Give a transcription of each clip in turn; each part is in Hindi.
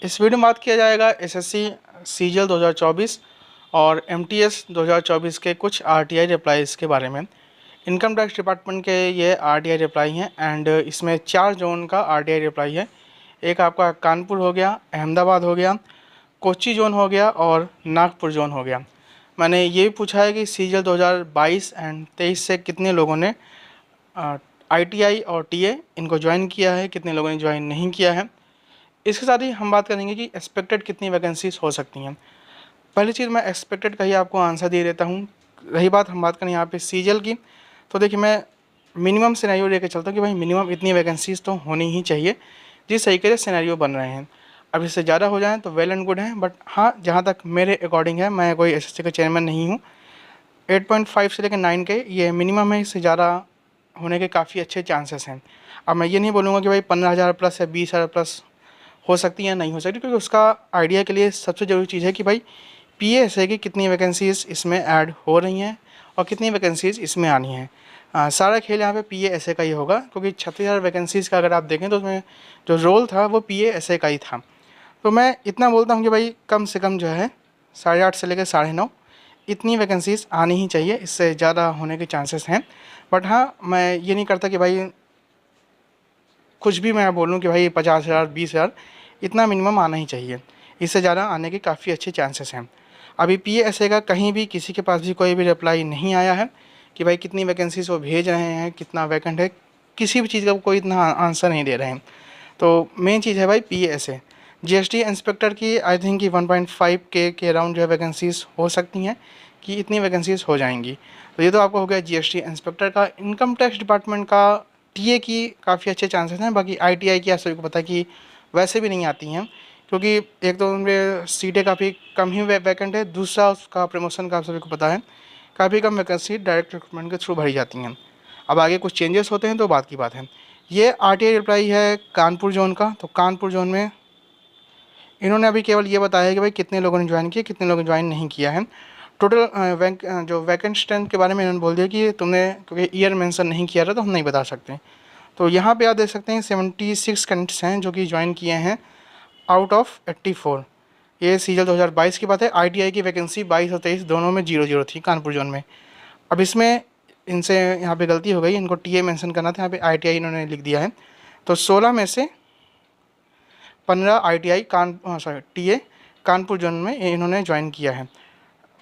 इस वीडियो में बात किया जाएगा एसएससी सीजीएल 2024 और एमटीएस 2024 के कुछ आरटीआई रिप्लाईज़ के बारे में। इनकम टैक्स डिपार्टमेंट के ये आरटीआई रिप्लाई हैं एंड इसमें 4 जोन का आरटीआई रिप्लाई है। एक आपका कानपुर हो गया, अहमदाबाद हो गया, कोच्चि जोन हो गया और नागपुर जोन हो गया। मैंने ये भी पूछा है कि सीजीएल 2022 एंड 23 से कितने लोगों ने आईटीआई और टीए इनको ज्वाइन किया है, कितने लोगों ने ज्वाइन नहीं किया है। इसके साथ ही हम बात करेंगे कि एक्सपेक्टेड कितनी वैकेंसीज हो सकती हैं। पहली चीज़ मैं एक्सपेक्टेड का ही आपको आंसर दे देता हूँ। रही बात हम बात करें यहाँ पे सीजीएल की, तो देखिए मैं मिनिमम सिनेरियो लेकर चलता हूँ कि भाई मिनिमम इतनी वैकेंसीज तो होनी ही चाहिए जिस तरीके से सिनेरियो बन रहे हैं। अब इससे ज़्यादा हो जाएँ तो वेल एंड गुड है, बट हाँ जहाँ तक मेरे अकॉर्डिंग है, मैं कोई एसएससी का चेयरमैन नहीं हूँ, 8.5 से लेकर 9 के ये मिनिमम है, इससे ज़्यादा होने के काफ़ी अच्छे चांसेस हैं। अब मैं ये नहीं बोलूँगा कि भाई 15,000 प्लस या 20,000 प्लस हो सकती है या नहीं हो सकती, क्योंकि उसका आइडिया के लिए सबसे ज़रूरी चीज़ है कि भाई पीएसए की कितनी वैकेंसीज़ इसमें ऐड हो रही हैं और कितनी वैकेंसीज़ इसमें आनी हैं। सारा खेल यहाँ पे पीएसए का ही होगा, क्योंकि 36,000 वैकेंसीज़ का अगर आप देखें तो उसमें जो रोल था वो पीएसए का ही था। तो मैं इतना बोलता हूँ कि भाई कम से कम जो है 8.5 से लेकर 9.5 इतनी वैकेंसीज़ आनी ही चाहिए, इससे ज़्यादा होने के चांसेस हैं। बट हाँ, मैं ये नहीं करता कि भाई कुछ भी मैं बोलूँ कि भाई 50,000 20,000 इतना मिनिमम आना ही चाहिए, इससे ज़्यादा आने के काफ़ी अच्छे चांसेस हैं। अभी पीएसए का कहीं भी किसी के पास भी कोई भी रिप्लाई नहीं आया है कि भाई कितनी वैकेंसीज वो भेज रहे हैं, कितना वैकेंट है, किसी भी चीज़ का कोई इतना आंसर नहीं दे रहे हैं। तो मेन चीज़ है भाई पीएसए। जीएसटी इंस्पेक्टर की आई थिंक कि 1.5 के अराउंड जो है वैकेंसीज हो सकती हैं, कि इतनी वैकेंसीज हो जाएंगी। तो ये तो आपको हो गया जीएसटी इंस्पेक्टर का। इनकम टैक्स डिपार्टमेंट का टीए की काफ़ी अच्छे चांसेस हैं। बाकी आईटीआई की आप सभी को पता है कि वैसे भी नहीं आती हैं, क्योंकि एक तो उनमें सीटें काफ़ी कम ही वैकेंट है, दूसरा उसका प्रमोशन का आप सभी को पता है काफ़ी कम वैकेंसी डायरेक्ट रिक्रूटमेंट के थ्रू भरी जाती हैं। अब आगे कुछ चेंजेस होते हैं तो बात की बात है। ये आरटीआई रिप्लाई है कानपुर जोन का। तो कानपुर जोन में इन्होंने अभी केवल ये बताया है कि भाई कितने लोगों ने ज्वाइन किया, कितने लोगों ने ज्वाइन नहीं किया है। टोटल जो वैकेंट स्ट्रेंथ के बारे में इन्होंने बोल दिया कि तुमने क्योंकि ईयर मेंशन नहीं किया था तो हम नहीं बता सकते। तो यहाँ पे आप देख सकते हैं 76 कैंडिडेट्स हैं जो कि ज्वाइन किए हैं आउट ऑफ 84। ये सीजीएल 2022 की बात है। आईटीआई की वैकेंसी 22 और 23 दोनों में 0-0 थी कानपुर जोन में। अब इसमें इनसे यहाँ पे गलती हो गई, इनको टीए मेंशन करना था, यहाँ पे आईटीआई इन्होंने लिख दिया है। तो 16 में से 15 आईटीआई टीए कानपुर जोन में इन्होंने ज्वाइन किया है।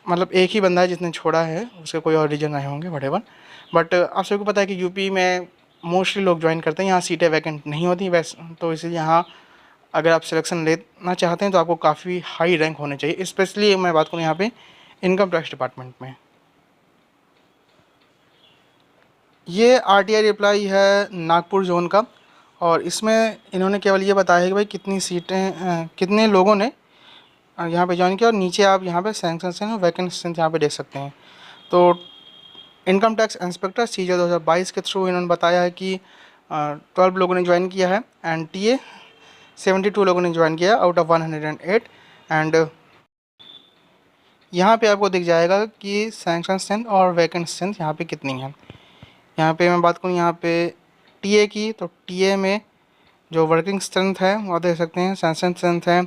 मतलब एक ही बंदा है जिसने छोड़ा है, उसके कोई और रीजन आए होंगे वटेवर। बट आप सबको पता है कि यूपी में मोस्टली लोग ज्वाइन करते हैं, यहाँ सीटें वैकेंट नहीं होती वैसे, तो इसलिए यहाँ अगर आप सिलेक्शन लेना चाहते हैं तो आपको काफ़ी हाई रैंक होने चाहिए। स्पेशली मैं बात करूँ यहाँ पे इनकम टैक्स डिपार्टमेंट में। ये आरटीआई रिप्लाई है नागपुर जोन का, और इसमें इन्होंने केवल ये बताया है कि भाई कितनी सीटें कितने लोगों ने यहाँ पे ज्वाइन किया, और नीचे आप यहाँ पे सैंक्शन और वैकेंसी यहाँ पे देख सकते हैं। तो इनकम टैक्स इंस्पेक्टर सीजीएल 2022 के थ्रू इन्होंने बताया है कि 12 लोगों ने ज्वाइन किया है एंड टीए 72 लोगों ने ज्वाइन किया आउट ऑफ 108। एंड यहाँ पे आपको दिख जाएगा कि सैंक्शन स्ट्रेंथ और वैकेंट स्ट्रेंथ यहाँ पे कितनी है। यहाँ पे मैं बात करूँ यहाँ पे टीए की, तो टीए में जो वर्किंग स्ट्रेंथ है वो देख सकते हैं। सैंक्शन स्ट्रेंथ है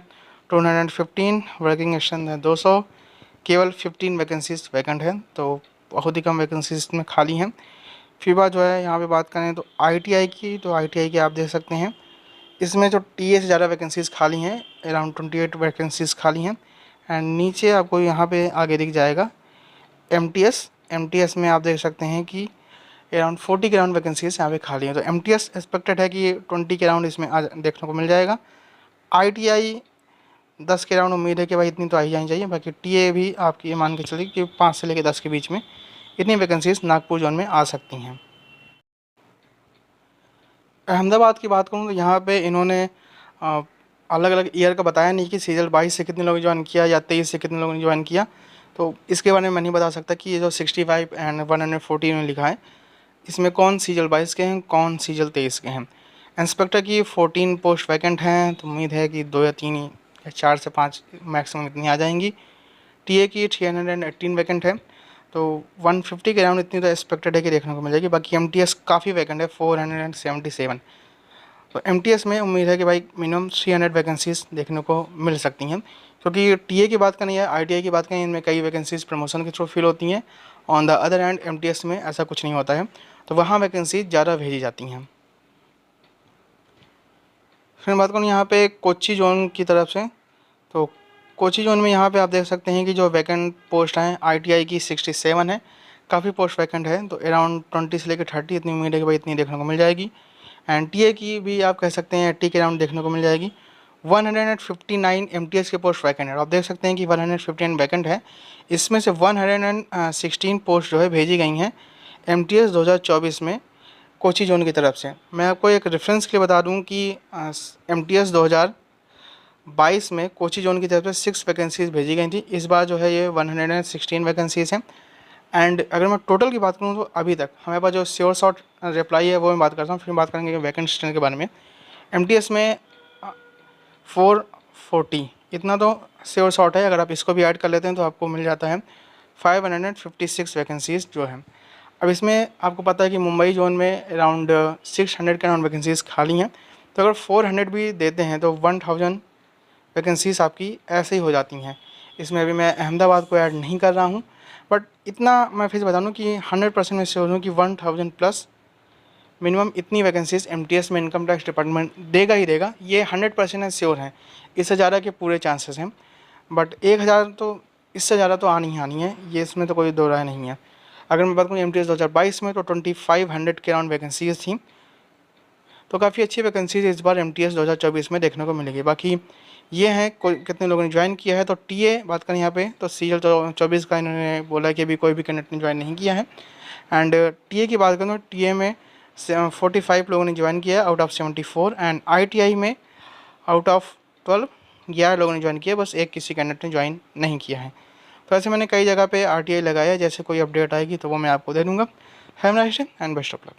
215, वर्किंग स्ट्रेंथ है 200, केवल 15 वैकेंसीज वैकेंट है, तो बहुत ही कम वैकेंसीज में खाली हैं। फिर बात जो है यहाँ पे बात करें तो आईटीआई की, तो आईटीआई की आप देख सकते हैं इसमें जो टीए से ज़्यादा वैकेंसीज़ खाली हैं, अराउंड 28 वैकेंसीज़ खाली हैं। एंड नीचे आपको यहाँ पे आगे दिख जाएगा एमटीएस में आप देख सकते हैं कि अराउंड 40 के अराउंड वैकेंसीज यहाँ पे खाली हैं। तो एमटीएस एक्सपेक्टेड है कि 20 के अराउंड इसमें देखने को मिल जाएगा। आईटीआई 10 के अराउंड उम्मीद है कि भाई इतनी तो आई जानी चाहिए। बाकी टीए भी आपकी ये मान के चलिए कि 5 से लेकर 10 के बीच में इतनी वैकेंसीज नागपुर जोन में आ सकती हैं। अहमदाबाद की बात करूँ तो यहाँ पे इन्होंने अलग अलग ईयर का बताया नहीं कि सीजीएल 22 से कितने लोगों ने ज्वाइन किया या 23 से कितने लोगों ने ज्वाइन किया। तो इसके बारे में मैं नहीं बता सकता कि ये जो 65 एंड 140 में लिखा है इसमें कौन सीजीएल 22 के हैं, कौन सीजीएल 23 के हैं। इंस्पेक्टर की 14 पोस्ट वैकेंट हैं, तो उम्मीद है कि 2 या 3 या 4 से 5 मैक्सिमम इतनी आ जाएंगी। टीए की 318 वैकेंट है, तो 150 के अराउंड इतनी तो एक्सपेक्टेड है कि देखने को मिल जाएगी। बाकी एमटीएस काफ़ी वैकेंट है 477। तो एमटीएस में उम्मीद है कि भाई मिनिमम 300 वैकेंसीज़ देखने को मिल सकती हैं, क्योंकि टीए की बात करें या आईटीआई की बात करें, इनमें कई वैकेंसीज़ प्रमोशन के थ्रू फिल होती हैं। On the other hand MTS में ऐसा कुछ नहीं होता है, तो वहाँ वैकेंसी ज़्यादा भेजी जाती हैं। फिर बात करूँ यहाँ पे कोच्चि जोन की तरफ से, तो कोच्चि जोन में यहाँ पे आप देख सकते हैं कि जो वैकेंट पोस्ट हैं आईटीआई की 67 है, काफ़ी पोस्ट वैकेंट है, तो अराउंड 20 से लेकर 30 इतनी उम्मीद है कि भाई इतनी देखने को मिल जाएगी। एंड टीए की भी आप कह सकते हैं 80 के अराउंड देखने को मिल जाएगी। 159 एमटीएस के पोस्ट वैकेंट है, आप देख सकते हैं कि 159 वैकेंट है, इसमें से 116 पोस्ट जो है भेजी गई हैं एमटीएस 2024 में कोच्चि जोन की तरफ से। मैं आपको एक रेफरेंस के लिए बता दूं कि एमटीएस 2022 में कोच्चि जोन की तरफ से 6 वैकेंसीज़ भेजी गई थी, इस बार जो है ये 116 वैकेंसीज़ हैं। एंड अगर मैं टोटल की बात करूँ तो अभी तक हमारे पास जो श्योर शॉर्ट रिप्लाई है वो मैं बात करता हूँ, फिर बात करेंगे वैकेंट स्ट्रेंथ के बारे में। एमटीएस में 440 इतना तो श्योर शॉर्ट है, अगर आप इसको भी ऐड कर लेते हैं तो आपको मिल जाता है 556 वैकेंसीज़ जो है। अब इसमें आपको पता है कि मुंबई जोन में अराउंड 600 के अराउंड वैकेंसीज़ खाली हैं, तो अगर 400 भी देते हैं तो 1000 वैकेंसीज़ आपकी ऐसे ही हो जाती हैं। इसमें अभी मैं अहमदाबाद को ऐड नहीं कर रहा हूँ, बट इतना मैं फिर बता दूँ कि 100% मैं श्योर हूँ कि 1000 प्लस मिनिमम इतनी वैकेंसीज़ एमटीएस में इनकम टैक्स डिपार्टमेंट देगा ही देगा, ये 100% श्योर है। इससे ज़्यादा के पूरे चांसेस हैं, बट 1000 तो इससे ज़्यादा तो आनी ही आनी है, ये इसमें तो कोई दो राय नहीं है। अगर मैं बात करूँ एमटीएस 2022 में तो 2500 के अराउंड वैकेंसीज़ थी, तो काफ़ी अच्छी वैकेंसीज इस बार एमटीएस 2024 में देखने को मिलेगी। बाकी ये हैं कोई कितने लोगों ने ज्वाइन किया है, तो टीए बात करें यहाँ पे तो सीजीएल 24 का इन्होंने बोला कि अभी कोई भी कैंडिडेट ने ज्वाइन नहीं किया है। एंड टीए की बात करें तो टीए में 45 लोगों ने ज्वाइन किया आउट ऑफ 74, एंड आईटीआई में आउट ऑफ 11 लोगों ने ज्वाइन किया, बस एक किसी कैंडिडेट ने ज्वाइन नहीं किया है। तो ऐसे मैंने कई जगह पे आरटीआई लगाया है, जैसे कोई अपडेट आएगी तो वो मैं आपको दे दूँगा। Have a nice day and best of luck.